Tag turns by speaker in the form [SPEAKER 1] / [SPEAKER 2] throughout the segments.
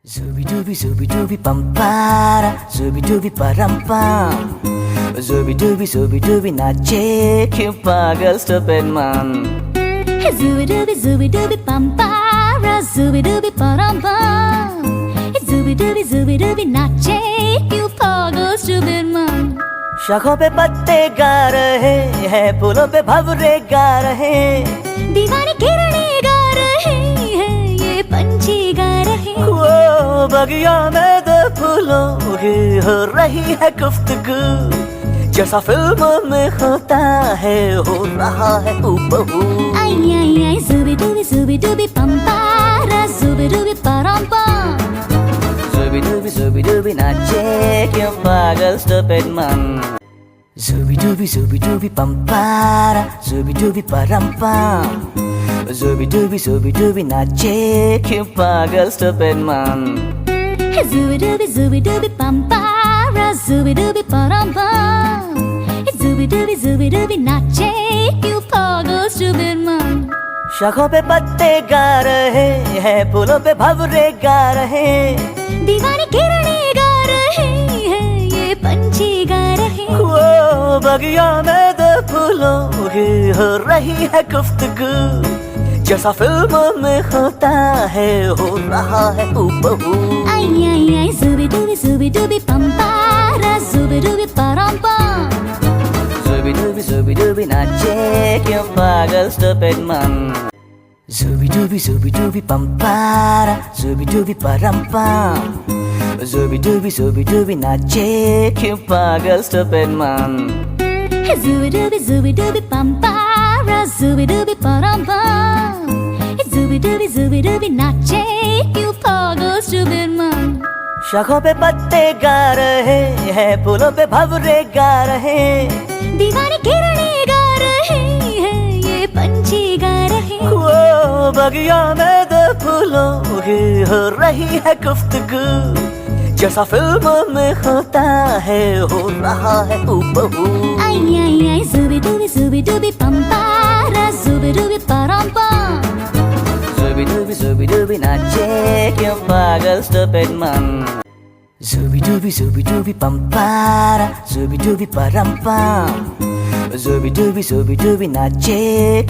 [SPEAKER 1] Zooby dooby pam para, zooby dooby param pam. Zooby dooby nache क्यों पागल stupid man.
[SPEAKER 2] Zooby dooby pam para, zooby dooby param pam. Zooby dooby nache क्यों पागल stupid man.
[SPEAKER 1] शाखों पे पत्ते गा रहे हैं, फूलों पे भंवरे गा रहे,
[SPEAKER 2] दीवानी किरणें गा रहे हैं, ये पंछी गा रहे हैं।
[SPEAKER 1] वो बगिया में दो फूलों की हो रही है गुफ्तगू, जैसा फिल्मों में होता है हो रहा है हूबहू।
[SPEAKER 2] आई आई आई zooby dooby pam para, zooby dooby param pam.
[SPEAKER 1] Zooby dooby नाचे क्यों पागल stupid man. Zooby dooby pam para, zooby dooby param pam. Zooby dooby नाचे क्यों पागल stupid man.
[SPEAKER 2] Zooby dooby pam para, zooby dooby param pam. Zooby dooby nache क्यों पागल stupid man.
[SPEAKER 1] शाखों पे पत्ते गा रहे हैं, फूलों पे भंवरे गा रहे,
[SPEAKER 2] दीवानी किरणें गा रहे हैं, ये पंछी गा रहे हैं।
[SPEAKER 1] वो बगिया में दो फूलों की हो रही है गुफ्तगू, जैसा फिल्मों में होता है हो रहा है हूबहू।
[SPEAKER 2] आई आई आई zooby dooby pam para, zooby dooby param pam.
[SPEAKER 1] Zooby dooby नाचे क्यों पागल stupid man. Zooby dooby pam para, zooby dooby param pam. Zooby dooby नाचे क्यों पागल stupid man.
[SPEAKER 2] Zooby dooby pam para, zooby dooby param pam. Zooby dooby nache क्यों पागल stupid man.
[SPEAKER 1] शाखों पे पत्ते गा रहे हैं, फूलों पे भंवरे गा रहे,
[SPEAKER 2] दीवानी किरणें गा रहे हैं, ये पंछी गा रहे हैं।
[SPEAKER 1] वो बगिया में दो फूलों की हो रही है गुफ्तगू, जैसा फिल्मों में होता है हो रहा है हूबहू।
[SPEAKER 2] आई आई आई zooby dooby pam para, zooby dooby param pam.
[SPEAKER 1] Zooby dooby नाचे क्यों पागल stupid man. Zooby dooby pam para, zooby dooby param pam. Zooby dooby नाचे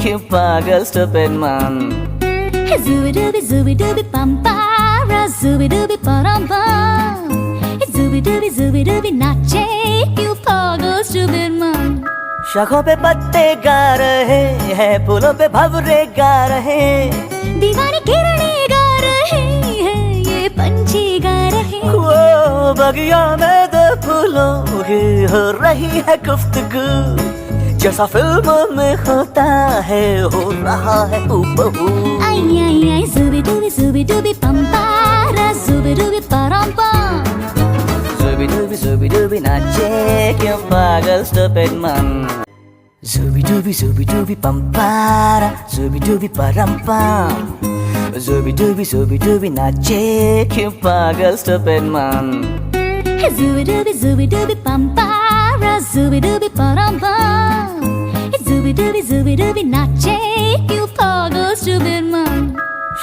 [SPEAKER 1] क्यों पागल stupid man.
[SPEAKER 2] Zooby dooby pam para, zooby dooby param pam. Zooby dooby nache क्यों पागल stupid man.
[SPEAKER 1] शाखों पे पत्ते गा रहे हैं, फूलों पे भंवरे गा रहे,
[SPEAKER 2] दीवानी किरणें गा रहे हैं, ये पंछी गा रहे हैं।
[SPEAKER 1] वो बगिया में दो फूलों की हो रही है गुफ्तगू, जैसा फिल्मों में होता है हो रहा है हूबहू।
[SPEAKER 2] आई आई आई zooby dooby pam para, zooby dooby param pam.
[SPEAKER 1] Zooby dooby नाचे क्यों पागल stupid man. Zooby dooby pam para, zooby dooby param pam. Zooby dooby नाचे क्यों पागल stupid man.
[SPEAKER 2] Zooby dooby pam para, zooby dooby param pam. Zooby dooby nache क्यों पागल stupid man.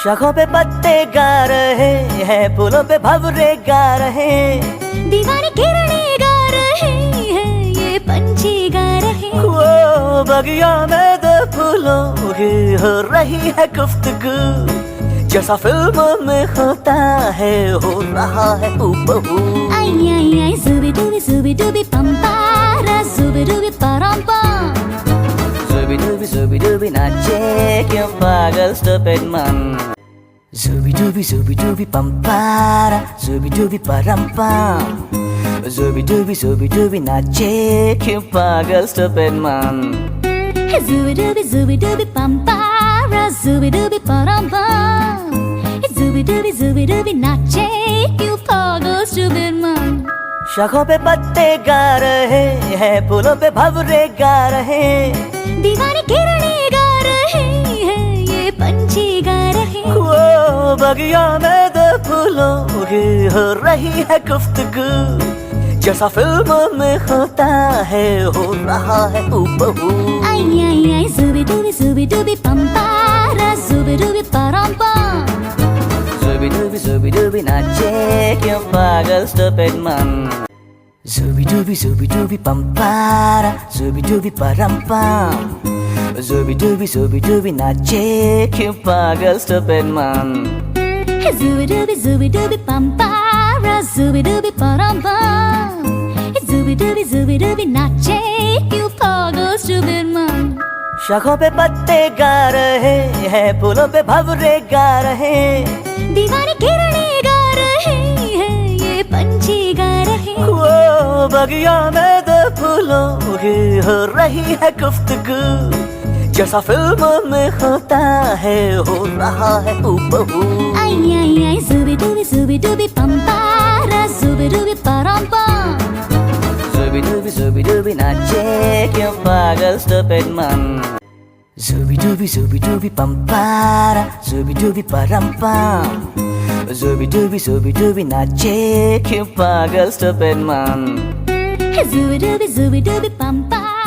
[SPEAKER 1] शाखों पे पत्ते गा रहे हैं, फूलों पे भंवरे गा रहे,
[SPEAKER 2] दीवानी किरणें गा रहे हैं, ये पंछी गा रहे हैं।
[SPEAKER 1] वो बगिया में दो फूलों की हो रही है गुफ्तगू, जैसा फिल्मों में होता है हो रहा है हूबहू।
[SPEAKER 2] आई आई आई zooby dooby pam para, zooby dooby param pam.
[SPEAKER 1] Zooby dooby नाचे क्यों पागल stupid man. Zooby dooby pam para, zooby dooby param pam. Zooby dooby नाचे क्यों पागल stupid man.
[SPEAKER 2] Zooby dooby pam para, zooby dooby param pam. Zooby dooby nache क्यों पागल stupid man.
[SPEAKER 1] शाखों पे पत्ते गा रहे हैं, फूलों पे भंवरे गा रहे,
[SPEAKER 2] दीवानी किरणें गा रहे हैं, ये पंछी गा रहे हैं।
[SPEAKER 1] वो बगिया में दो फूलों की हो रही है गुफ्तगू, जैसा फिल्मों में होता है हो रहा है हूबहू।
[SPEAKER 2] आई आई आई zooby dooby pam para, zooby dooby param pam.
[SPEAKER 1] zubi dubi नाचे क्यों पागल stupid man zubi dubi pampara zubi dubi parampam zubi dubi नाचे क्यों पागल stupid man
[SPEAKER 2] Zubi dubi pampara zubi dubi parampam zubi dubi नाचे क्यों पागल stupid man
[SPEAKER 1] शाखों पे पत्ते गा रहे हैं फूलों पे भंवरे गा रहे
[SPEAKER 2] दीवानी किरणें गा रहे हैं ये पंछी गा रहे
[SPEAKER 1] वो बगिया में दो फूलों की हो रही है गुफ्तगू जैसा फिल्म में होता है हो रहा है हूबहू
[SPEAKER 2] आई zubi dubi pampara zubi dubi parampam
[SPEAKER 1] zubi dubi नाचे क्यों पागल stupid man zubi dubi pampara zubi dubi parampam zubi dubi नाचे क्यों पागल stupid man
[SPEAKER 2] zubi dubi pampara